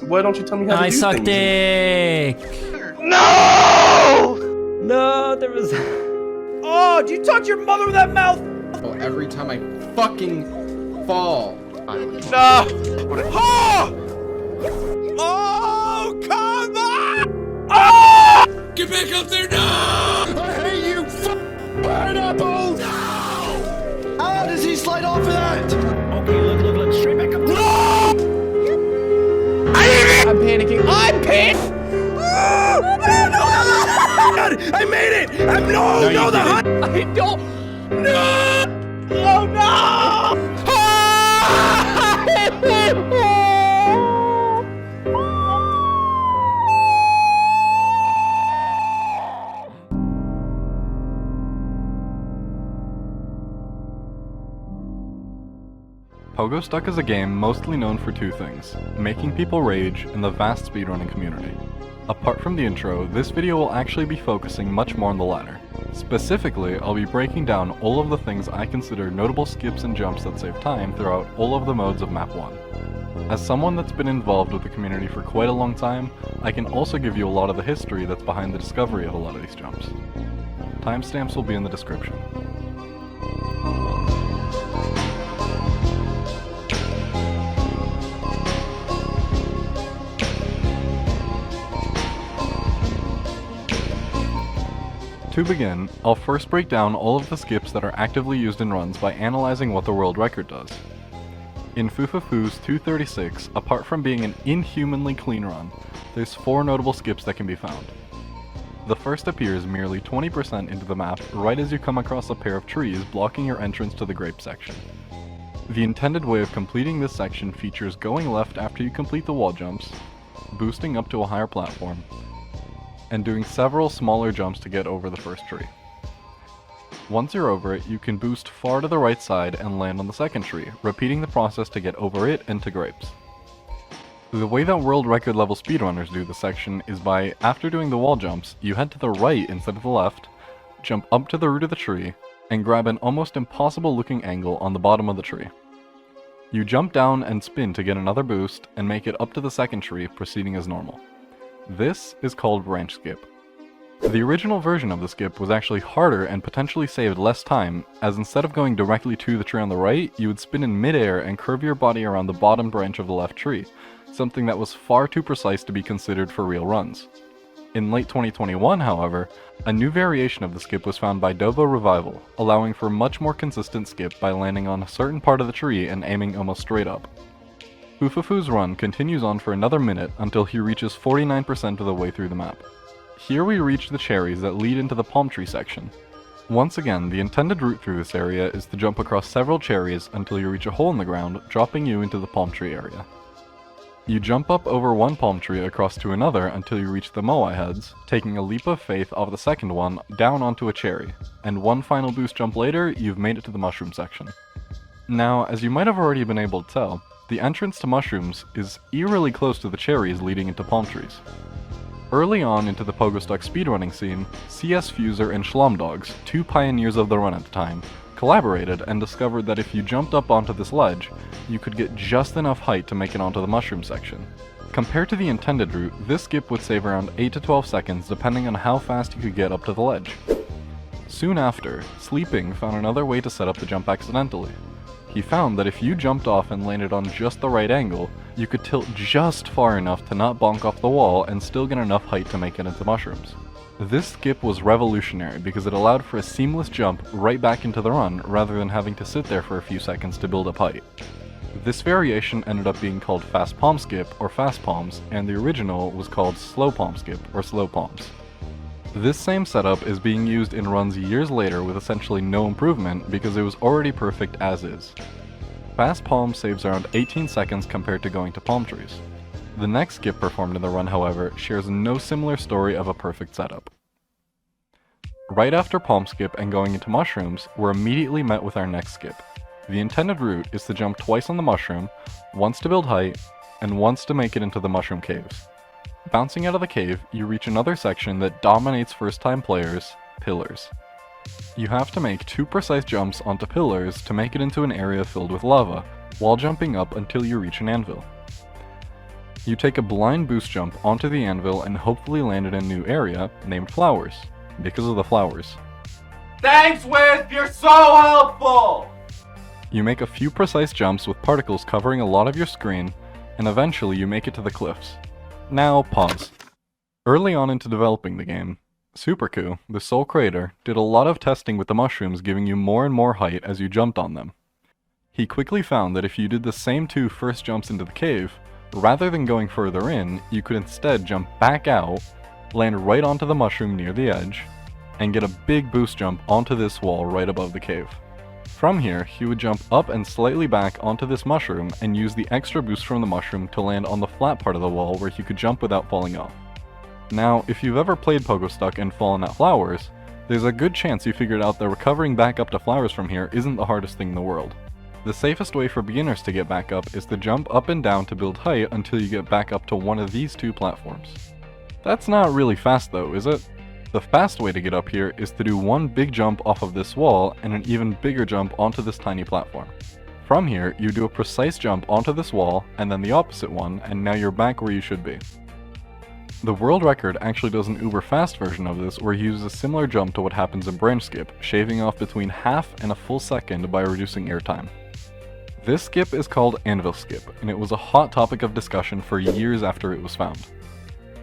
Why don't you tell me how to I do suck things? dick! No! No, there was... Oh, did you touch your mother with that mouth? Oh, every time I fucking fall. No! Oh! Oh, come on! Oh! Get back up there now! I hate you, pineapple! No! How does he slide off of that? Okay, look, straight back up. No! I'm panicking. I'm panicking! I made it! No, the hunt! I don't... No! Oh, no! Pogo Stuck is a game mostly known for two things: making people rage and the vast speedrunning community. Apart from the intro, this video will actually be focusing much more on the latter. Specifically, I'll be breaking down all of the things I consider notable skips and jumps that save time throughout all of the modes of Map 1. As someone that's been involved with the community for quite a long time, I can also give you a lot of the history that's behind the discovery of a lot of these jumps. Timestamps will be in the description. To begin, I'll first break down all of the skips that are actively used in runs by analyzing what the world record does. In Foo-Foo-Foo's 236, apart from being an inhumanly clean run, there's 4 notable skips that can be found. The first appears merely 20% into the map right as you come across a pair of trees blocking your entrance to the grape section. The intended way of completing this section features going left after you complete the wall jumps, boosting up to a higher platform, and doing several smaller jumps to get over the first tree. Once you're over it, you can boost far to the right side and land on the second tree, repeating the process to get over it and to grapes. The way that world record level speedrunners do this section is by, after doing the wall jumps, you head to the right instead of the left, jump up to the root of the tree, and grab an almost impossible looking angle on the bottom of the tree. You jump down and spin to get another boost, and make it up to the second tree, proceeding as normal. This is called branch skip. The original version of the skip was actually harder and potentially saved less time, as instead of going directly to the tree on the right, you would spin in midair and curve your body around the bottom branch of the left tree, something that was far too precise to be considered for real runs. In late 2021, however, a new variation of the skip was found by Dovo Revival, allowing for much more consistent skip by landing on a certain part of the tree and aiming almost straight up. Foo-Foo-Foo's run continues on for another minute until he reaches 49% of the way through the map. Here we reach the cherries that lead into the palm tree section. Once again, the intended route through this area is to jump across several cherries until you reach a hole in the ground, dropping you into the palm tree area. You jump up over one palm tree across to another until you reach the Moai heads, taking a leap of faith off the second one down onto a cherry, and one final boost jump later, you've made it to the mushroom section. Now, as you might have already been able to tell, the entrance to mushrooms is eerily close to the cherries leading into palm trees. Early on into the Pogo Stuck speedrunning scene, CS Fuser and Schlomdogs, 2 pioneers of the run at the time, collaborated and discovered that if you jumped up onto this ledge, you could get just enough height to make it onto the mushroom section. Compared to the intended route, this skip would save around 8 to 12 seconds depending on how fast you could get up to the ledge. Soon after, Sleeping found another way to set up the jump accidentally. He found that if you jumped off and landed on just the right angle, you could tilt just far enough to not bonk off the wall and still get enough height to make it into mushrooms. This skip was revolutionary because it allowed for a seamless jump right back into the run rather than having to sit there for a few seconds to build up height. This variation ended up being called Fast Palm Skip or Fast Palms, and the original was called Slow Palm Skip or Slow Palms. This same setup is being used in runs years later with essentially no improvement because it was already perfect as is. Fast Palm saves around 18 seconds compared to going to palm trees. The next skip performed in the run, however, shares no similar story of a perfect setup. Right after palm skip and going into mushrooms, we're immediately met with our next skip. The intended route is to jump twice on the mushroom, once to build height, and once to make it into the mushroom caves. Bouncing out of the cave, you reach another section that dominates first-time players, pillars. You have to make 2 precise jumps onto pillars to make it into an area filled with lava, while jumping up until you reach an anvil. You take a blind boost jump onto the anvil and hopefully land in a new area named Flowers, because of the flowers. Thanks, Wisp! You're so helpful! You make a few precise jumps with particles covering a lot of your screen, and eventually you make it to the cliffs. Now, pause. Early on into developing the game, Superku, the sole creator, did a lot of testing with the mushrooms, giving you more and more height as you jumped on them. He quickly found that if you did the same 2 first jumps into the cave, rather than going further in, you could instead jump back out, land right onto the mushroom near the edge, and get a big boost jump onto this wall right above the cave. From here, he would jump up and slightly back onto this mushroom and use the extra boost from the mushroom to land on the flat part of the wall where he could jump without falling off. Now, if you've ever played Pogostuck and fallen at Flowers, there's a good chance you figured out that recovering back up to Flowers from here isn't the hardest thing in the world. The safest way for beginners to get back up is to jump up and down to build height until you get back up to one of these 2 platforms. That's not really fast though, is it? The fast way to get up here is to do one big jump off of this wall and an even bigger jump onto this tiny platform. From here, you do a precise jump onto this wall, and then the opposite one, and now you're back where you should be. The world record actually does an uber fast version of this where he uses a similar jump to what happens in Branch Skip, shaving off between half and a full second by reducing airtime. This skip is called Anvil Skip, and it was a hot topic of discussion for years after it was found.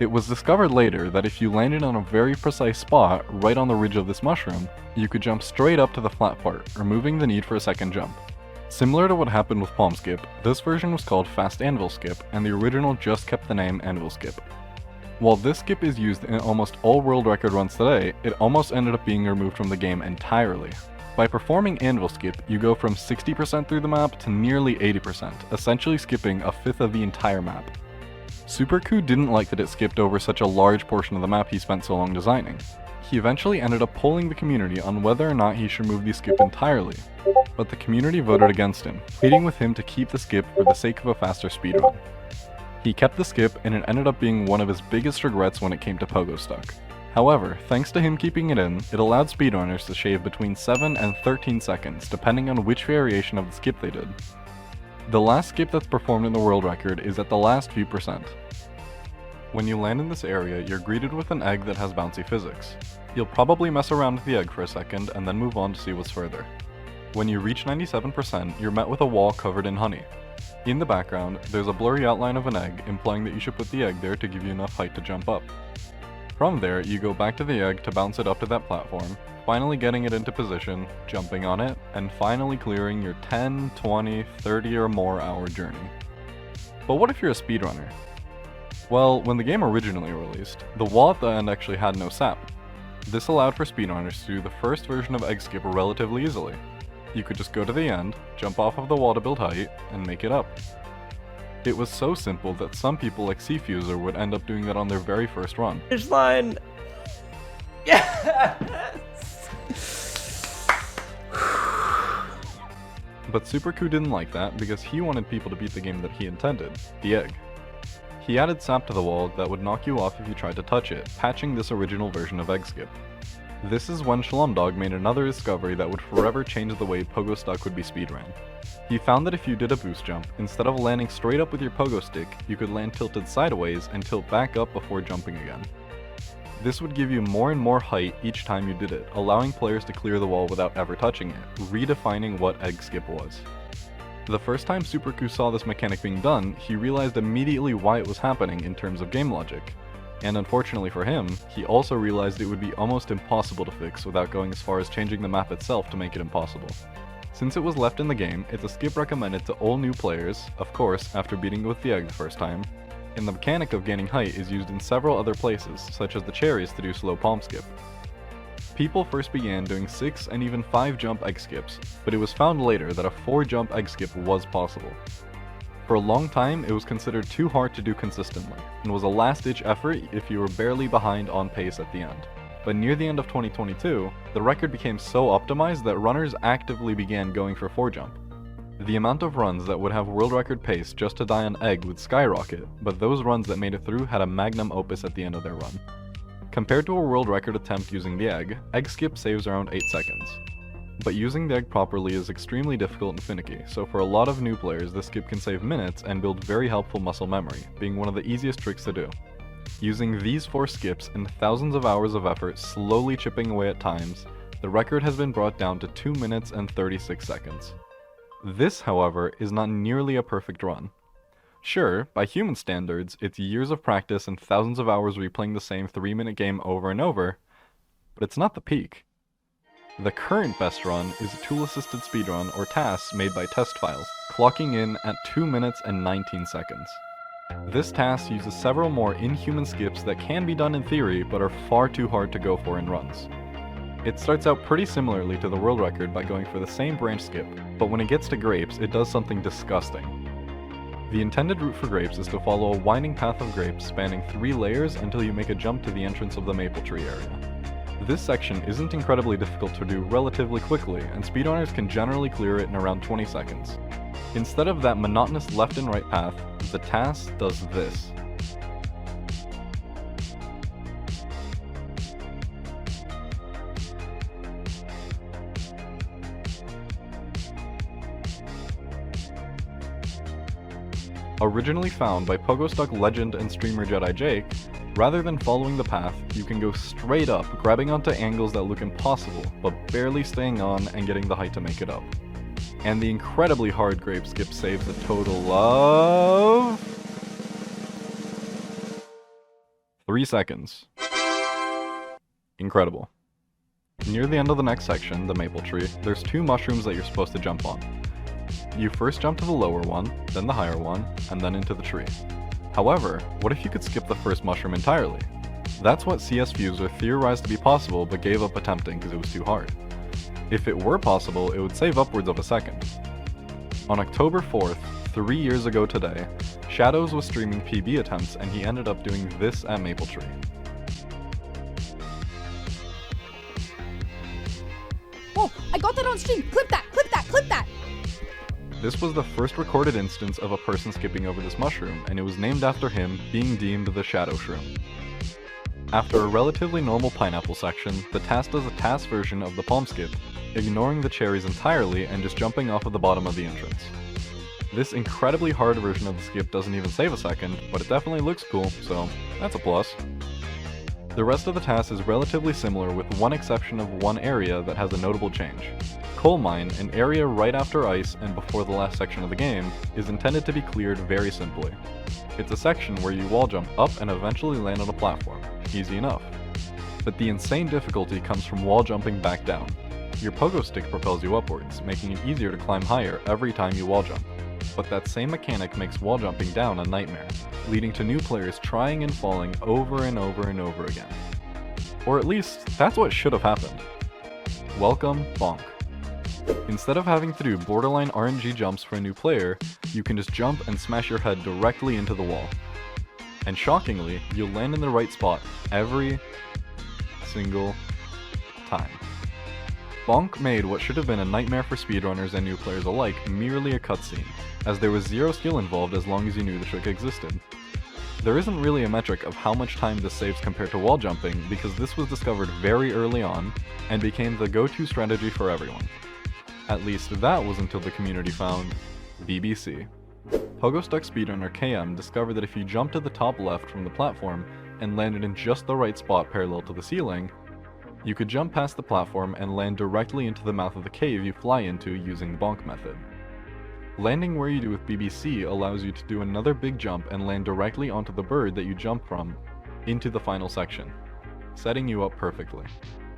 It was discovered later that if you landed on a very precise spot right on the ridge of this mushroom, you could jump straight up to the flat part, removing the need for a second jump. Similar to what happened with Palm Skip, this version was called Fast Anvil Skip, and the original just kept the name Anvil Skip. While this skip is used in almost all world record runs today, it almost ended up being removed from the game entirely. By performing Anvil Skip, you go from 60% through the map to nearly 80%, essentially skipping a fifth of the entire map. Superku didn't like that it skipped over such a large portion of the map he spent so long designing. He eventually ended up polling the community on whether or not he should remove the skip entirely, but the community voted against him, pleading with him to keep the skip for the sake of a faster speedrun. He kept the skip, and it ended up being one of his biggest regrets when it came to Pogostuck. However, thanks to him keeping it in, it allowed speedrunners to shave between 7 and 13 seconds, depending on which variation of the skip they did. The last skip that's performed in the world record is at the last few percent. When you land in this area, you're greeted with an egg that has bouncy physics. You'll probably mess around with the egg for a second and then move on to see what's further. When you reach 97%, you're met with a wall covered in honey. In the background, there's a blurry outline of an egg, implying that you should put the egg there to give you enough height to jump up. From there, you go back to the egg to bounce it up to that platform, finally getting it into position, jumping on it, and finally clearing your 10, 20, 30 or more hour journey. But what if you're a speedrunner? Well, when the game originally released, the wall at the end actually had no sap. This allowed for speedrunners to do the first version of Egg Skip relatively easily. You could just go to the end, jump off of the wall to build height, and make it up. It was so simple that some people like Cfuser would end up doing that on their very first run. Finish line. Yes! But Superku didn't like that because he wanted people to beat the game that he intended, the egg. He added sap to the wall that would knock you off if you tried to touch it, patching this original version of Egg Skip. This is when Shlumdog made another discovery that would forever change the way Pogostuck would be speedran. He found that if you did a boost jump, instead of landing straight up with your pogo stick, you could land tilted sideways and tilt back up before jumping again. This would give you more and more height each time you did it, allowing players to clear the wall without ever touching it, redefining what Egg Skip was. The first time Superku saw this mechanic being done, he realized immediately why it was happening in terms of game logic. And unfortunately for him, he also realized it would be almost impossible to fix without going as far as changing the map itself to make it impossible. Since it was left in the game, it's a skip recommended to all new players, of course after beating it with the egg the first time, and the mechanic of gaining height is used in several other places, such as the cherries to do slow palm skip. People first began doing 6 and even 5 jump egg skips, but it was found later that a 4 jump egg skip was possible. For a long time, it was considered too hard to do consistently, and was a last-ditch effort if you were barely behind on pace at the end. But near the end of 2022, the record became so optimized that runners actively began going for 4 jump. The amount of runs that would have world record pace just to die on egg would skyrocket, but those runs that made it through had a magnum opus at the end of their run. Compared to a world record attempt using the egg skip saves around 8 seconds. But using the egg properly is extremely difficult and finicky, so for a lot of new players this skip can save minutes and build very helpful muscle memory, being one of the easiest tricks to do. Using these 4 skips and thousands of hours of effort slowly chipping away at times, the record has been brought down to 2 minutes and 36 seconds. This, however, is not nearly a perfect run. Sure, by human standards, it's years of practice and thousands of hours replaying the same 3-minute game over and over, but it's not the peak. The current best run is a tool-assisted speedrun or TAS made by Test Files, clocking in at 2 minutes and 19 seconds. This TAS uses several more inhuman skips that can be done in theory but are far too hard to go for in runs. It starts out pretty similarly to the world record by going for the same branch skip, but when it gets to grapes, it does something disgusting. The intended route for grapes is to follow a winding path of grapes spanning 3 layers until you make a jump to the entrance of the maple tree area. This section isn't incredibly difficult to do relatively quickly, and speedrunners can generally clear it in around 20 seconds. Instead of that monotonous left and right path, the TAS does this. Originally found by Pogostuck legend and streamer Jedi Jake, rather than following the path, you can go straight up, grabbing onto angles that look impossible, but barely staying on and getting the height to make it up. And the incredibly hard grape skip saves a total of 3 seconds. Incredible. Near the end of the next section, the maple tree, there's 2 mushrooms that you're supposed to jump on. You first jump to the lower one, then the higher one, and then into the tree. However, what if you could skip the first mushroom entirely? That's what CS Fuser theorized to be possible but gave up attempting because it was too hard. If it were possible, it would save upwards of a second. On October 4th, 3 years ago today, Shadows was streaming PB attempts and he ended up doing this at Maple Tree. Oh, I got that on stream! Clip that! Clip that! Clip that! This was the first recorded instance of a person skipping over this mushroom, and it was named after him, being deemed the Shadow Shroom. After a relatively normal pineapple section, the TAS does a TAS version of the palm skip, ignoring the cherries entirely and just jumping off of the bottom of the entrance. This incredibly hard version of the skip doesn't even save a second, but it definitely looks cool, so that's a plus. The rest of the TAS is relatively similar with one exception of one area that has a notable change. Coal Mine, an area right after ice and before the last section of the game, is intended to be cleared very simply. It's a section where you wall jump up and eventually land on a platform. Easy enough. But the insane difficulty comes from wall jumping back down. Your pogo stick propels you upwards, making it easier to climb higher every time you wall jump. But that same mechanic makes wall jumping down a nightmare, leading to new players trying and falling over and over and over again. Or at least, that's what should have happened. Welcome, Bonk. Instead of having to do borderline RNG jumps for a new player, you can just jump and smash your head directly into the wall. And shockingly, you'll land in the right spot every single time. Bonk made what should have been a nightmare for speedrunners and new players alike merely a cutscene, as there was zero skill involved as long as you knew the trick existed. There isn't really a metric of how much time this saves compared to wall jumping because this was discovered very early on and became the go-to strategy for everyone. At least that was until the community found BBC. Pogostuck speedrunner KM discovered that if you jumped to the top left from the platform and landed in just the right spot parallel to the ceiling, you could jump past the platform and land directly into the mouth of the cave you fly into using the bonk method. Landing where you do with BBC allows you to do another big jump and land directly onto the bird that you jump from into the final section, setting you up perfectly.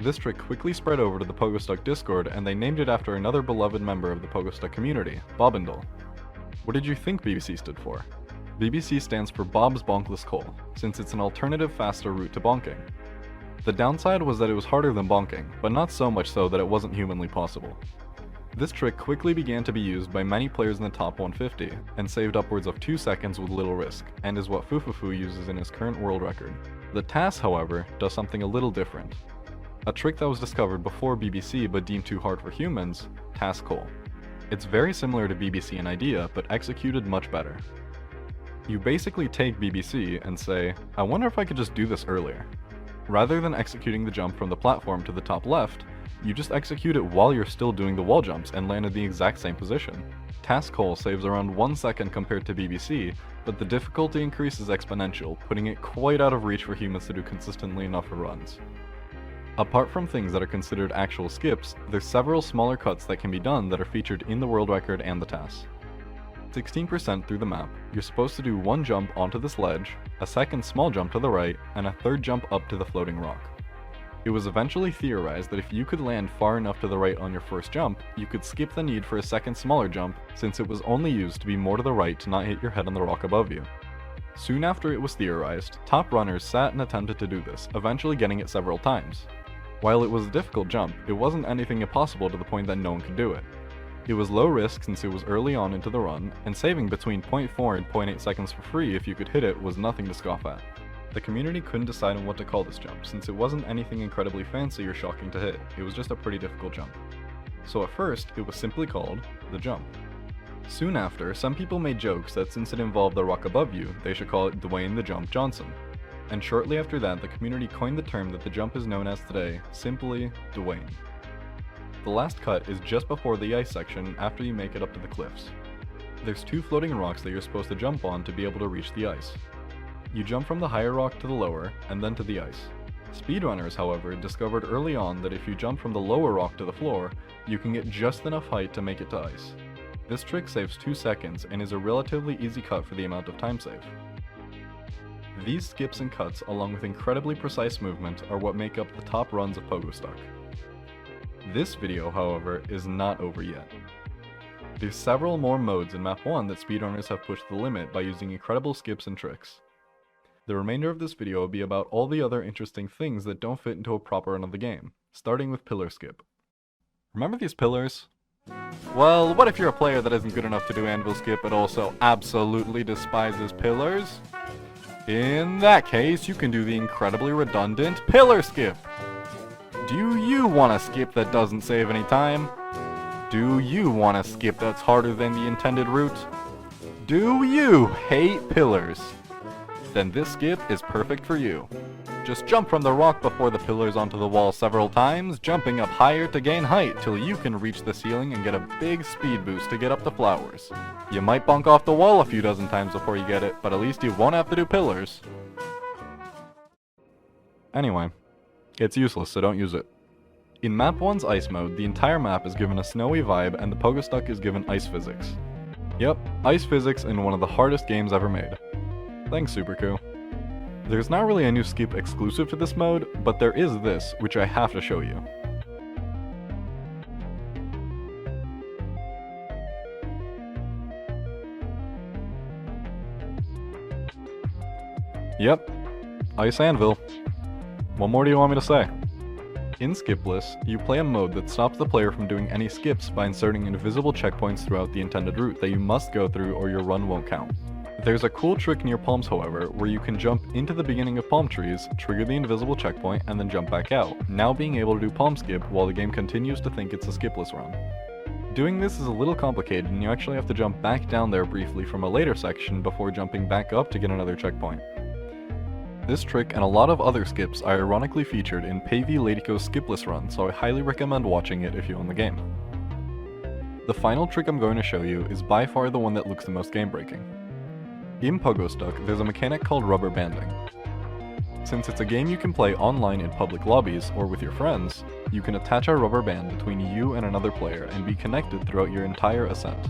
This trick quickly spread over to the Pogostuck Discord and they named it after another beloved member of the Pogostuck community, Bobindle. What did you think BBC stood for? BBC stands for Bob's Bonkless Coal, since it's an alternative faster route to bonking. The downside was that it was harder than bonking, but not so much so that it wasn't humanly possible. This trick quickly began to be used by many players in the top 150, and saved upwards of 2 seconds with little risk, and is what Fufufu uses in his current world record. The TAS, however, does something a little different. A trick that was discovered before BBC but deemed too hard for humans, TAS Coal. It's very similar to BBC in idea, but executed much better. You basically take BBC and say, I wonder if I could just do this earlier. Rather than executing the jump from the platform to the top left, you just execute it while you're still doing the wall jumps and land in the exact same position. Task Hole saves around 1 second compared to BBC, but the difficulty increase is exponential, putting it quite out of reach for humans to do consistently enough for runs. Apart from things that are considered actual skips, there's several smaller cuts that can be done that are featured in the world record and the task. 16% through the map, you're supposed to do one jump onto this ledge, a second small jump to the right, and a third jump up to the floating rock. It was eventually theorized that if you could land far enough to the right on your first jump, you could skip the need for a second smaller jump, since it was only used to be more to the right to not hit your head on the rock above you. Soon after it was theorized, top runners sat and attempted to do this, eventually getting it several times. While it was a difficult jump, it wasn't anything impossible to the point that no one could do it. It was low risk since it was early on into the run, and saving between 0.4 and 0.8 seconds for free if you could hit it was nothing to scoff at. The community couldn't decide on what to call this jump, since it wasn't anything incredibly fancy or shocking to hit, it was just a pretty difficult jump. So at first, it was simply called the jump. Soon after, some people made jokes that since it involved the rock above you, they should call it Dwayne the Jump Johnson. And shortly after that, the community coined the term that the jump is known as today, simply Dwayne. The last cut is just before the ice section after you make it up to the cliffs. There's 2 floating rocks that you're supposed to jump on to be able to reach the ice. You jump from the higher rock to the lower, and then to the ice. Speedrunners, however, discovered early on that if you jump from the lower rock to the floor, you can get just enough height to make it to ice. This trick saves 2 seconds and is a relatively easy cut for the amount of time saved. These skips and cuts, along with incredibly precise movement, are what make up the top runs of Pogostuck. This video, however, is not over yet. There's several more modes in Map 1 that speedrunners have pushed the limit by using incredible skips and tricks. The remainder of this video will be about all the other interesting things that don't fit into a proper run of the game, starting with Pillar Skip. Remember these pillars? Well, what if you're a player that isn't good enough to do Anvil Skip but also absolutely despises pillars? In that case, you can do the incredibly redundant Pillar Skip! Do you want a skip that doesn't save any time? Do you want a skip that's harder than the intended route? Do you hate pillars? Then this skip is perfect for you. Just jump from the rock before the pillars onto the wall several times, jumping up higher to gain height till you can reach the ceiling and get a big speed boost to get up the flowers. You might bonk off the wall a few dozen times before you get it, but at least you won't have to do pillars. Anyway, it's useless, so don't use it. In Map 1's Ice mode, the entire map is given a snowy vibe and the Pogostuck is given ice physics. Yep, ice physics in one of the hardest games ever made. Thanks, Supercoo. There's not really a new skip exclusive to this mode, but there is this, which I have to show you. Yep, Ice Anvil. What more do you want me to say? In Skipless, you play a mode that stops the player from doing any skips by inserting invisible checkpoints throughout the intended route that you must go through or your run won't count. There's a cool trick near palms, however, where you can jump into the beginning of palm trees, trigger the invisible checkpoint, and then jump back out, now being able to do palm skip while the game continues to think it's a skipless run. Doing this is a little complicated and you actually have to jump back down there briefly from a later section before jumping back up to get another checkpoint. This trick and a lot of other skips are ironically featured in Pavey Ladyco's skipless run, so I highly recommend watching it if you own the game. The final trick I'm going to show you is by far the one that looks the most game-breaking. In Pogostuck, there's a mechanic called rubber banding. Since it's a game you can play online in public lobbies or with your friends, you can attach a rubber band between you and another player and be connected throughout your entire ascent.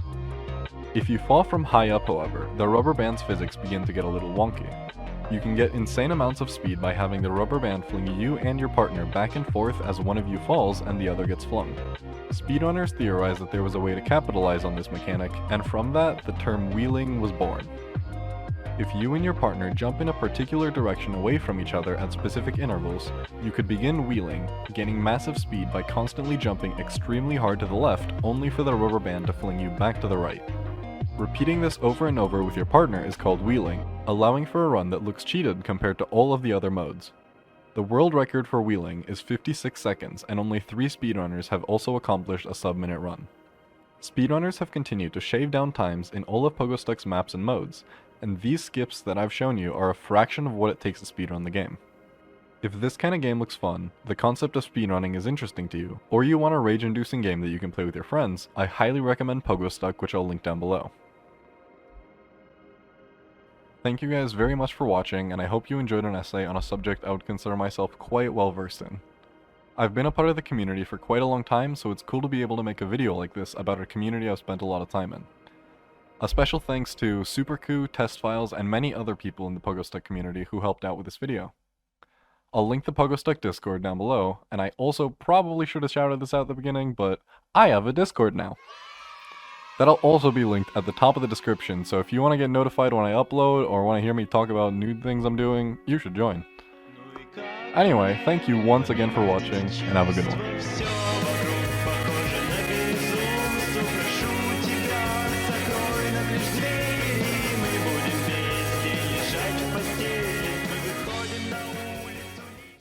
If you fall from high up, however, the rubber band's physics begin to get a little wonky. You can get insane amounts of speed by having the rubber band fling you and your partner back and forth as one of you falls and the other gets flung. Speedrunners theorized that there was a way to capitalize on this mechanic, and from that, the term wheeling was born. If you and your partner jump in a particular direction away from each other at specific intervals, you could begin wheeling, gaining massive speed by constantly jumping extremely hard to the left, only for the rubber band to fling you back to the right. Repeating this over and over with your partner is called wheeling, allowing for a run that looks cheated compared to all of the other modes. The world record for wheeling is 56 seconds, and only 3 speedrunners have also accomplished a sub-minute run. Speedrunners have continued to shave down times in all of Pogostuck's maps and modes, and these skips that I've shown you are a fraction of what it takes to speedrun the game. If this kind of game looks fun, the concept of speedrunning is interesting to you, or you want a rage-inducing game that you can play with your friends, I highly recommend Pogostuck, which I'll link down below. Thank you guys very much for watching, and I hope you enjoyed an essay on a subject I would consider myself quite well versed in. I've been a part of the community for quite a long time, so it's cool to be able to make a video like this about a community I've spent a lot of time in. A special thanks to Superku, Testfiles, and many other people in the Pogostuck community who helped out with this video. I'll link the Pogostuck Discord down below, and I also probably should have shouted this out at the beginning, but I have a Discord now. That'll also be linked at the top of the description, so if you want to get notified when I upload or want to hear me talk about new things I'm doing, you should join. Anyway, thank you once again for watching, and have a good one.